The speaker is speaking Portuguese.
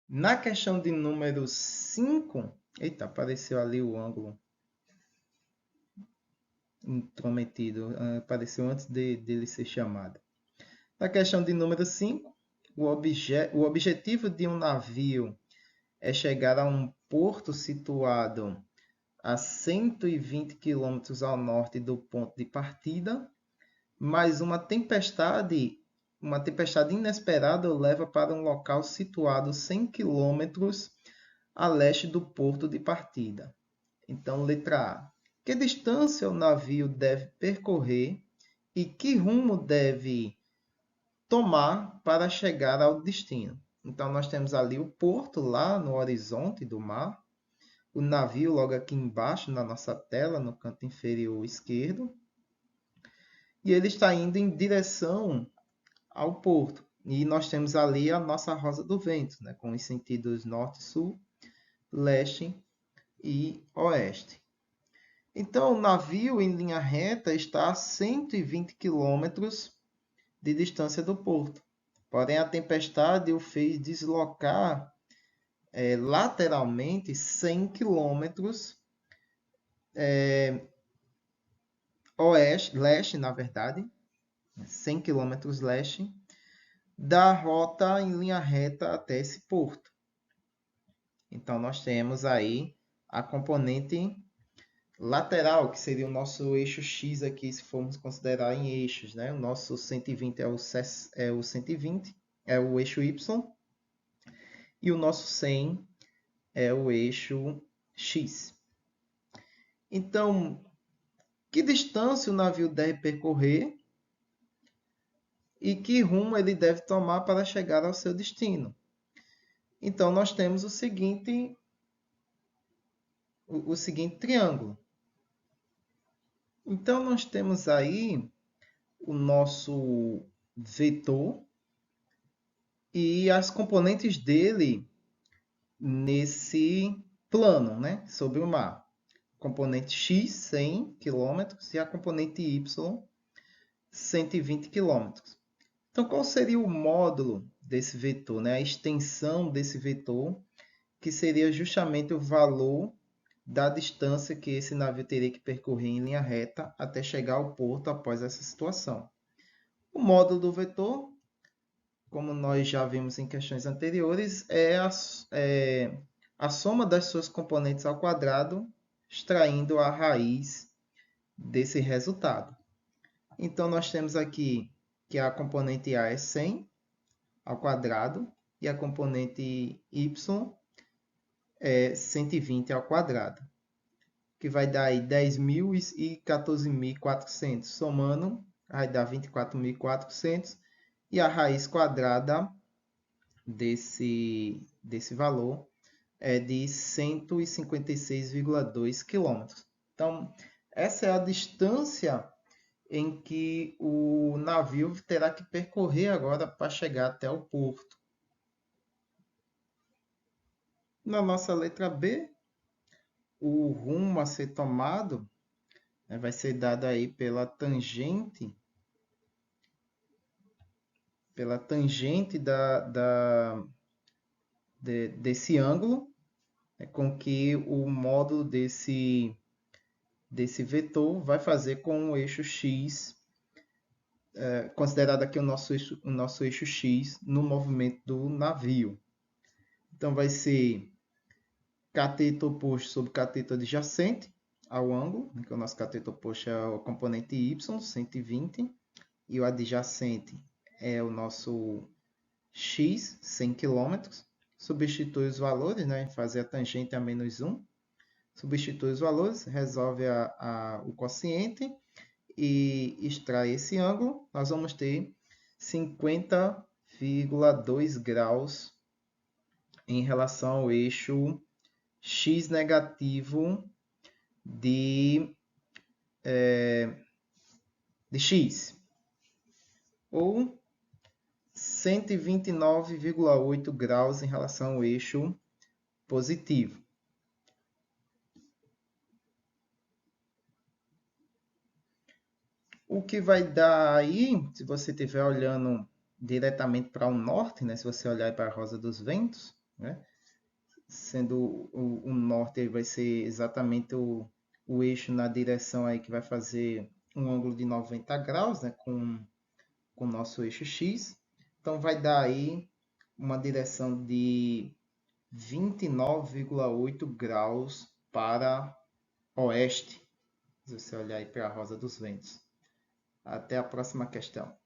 Na questão de número 5, eita, apareceu ali o ângulo intrometido, apareceu antes dele ser chamado. Na questão de número 5, o objetivo de um navio é chegar a um porto situado a 120 quilômetros ao norte do ponto de partida, mas uma tempestade inesperada o leva para um local situado 100 quilômetros a leste do porto de partida. Então, letra A. Que distância o navio deve percorrer e que rumo deve tomar para chegar ao destino? Então, nós temos ali o porto lá no horizonte do mar, o navio logo aqui embaixo na nossa tela, no canto inferior esquerdo, e ele está indo em direção ao porto. E nós temos ali a nossa rosa do vento, né, com os sentidos norte, sul, leste e oeste. Então, o navio em linha reta está a 120 quilômetros de distância do porto. Porém, a tempestade o fez deslocar lateralmente 100 quilômetros leste, na verdade, 100 quilômetros leste, da rota em linha reta até esse porto. Então, nós temos aí a componente lateral, que seria o nosso eixo X aqui, se formos considerar em eixos, né? O nosso 120 é o 120, é o eixo Y, e o nosso 100 é o eixo X. Então, que distância o navio deve percorrer e que rumo ele deve tomar para chegar ao seu destino? Então, nós temos o seguinte triângulo. Então, nós temos aí o nosso vetor e as componentes dele nesse plano, né, sobre o mar. Componente x, 100 km, e a componente y, 120 km. Então, qual seria o módulo desse vetor, né? A extensão desse vetor, que seria justamente o valor da distância que esse navio teria que percorrer em linha reta até chegar ao porto após essa situação. O módulo do vetor, como nós já vimos em questões anteriores, é a soma das suas componentes ao quadrado, extraindo a raiz desse resultado. Então, nós temos aqui que a componente A é 100 ao quadrado e a componente Y é 120 ao quadrado, que vai dar aí 10.000 e 14.400. Somando, vai dar 24.400 e a raiz quadrada desse valor é de 156,2 km. Então, essa é a distância em que o navio terá que percorrer agora para chegar até o porto. Na nossa letra B, o rumo a ser tomado, né, vai ser dado aí pela tangente desse ângulo, né, com que o módulo desse vetor vai fazer com o eixo x, considerado aqui o nosso eixo x no movimento do navio. Então, vai ser cateto oposto sobre cateto adjacente ao ângulo, que o nosso cateto oposto é o componente y, 120, e o adjacente é o nosso x, 100 km. Substitui os valores, né? Fazer a tangente a menos 1. Substitui os valores, resolve o quociente e extrai esse ângulo. Nós vamos ter 50,2 graus em relação ao eixo x negativo de x, ou 129,8 graus em relação ao eixo positivo. O que vai dar aí, se você estiver olhando diretamente para o norte, né? Se você olhar para a rosa dos ventos, né? Sendo o norte vai ser exatamente o eixo na direção aí que vai fazer um ângulo de 90 graus, né, com o nosso eixo X. Então vai dar aí uma direção de 29,8 graus para oeste, se você olhar aí para a Rosa dos Ventos. Até a próxima questão.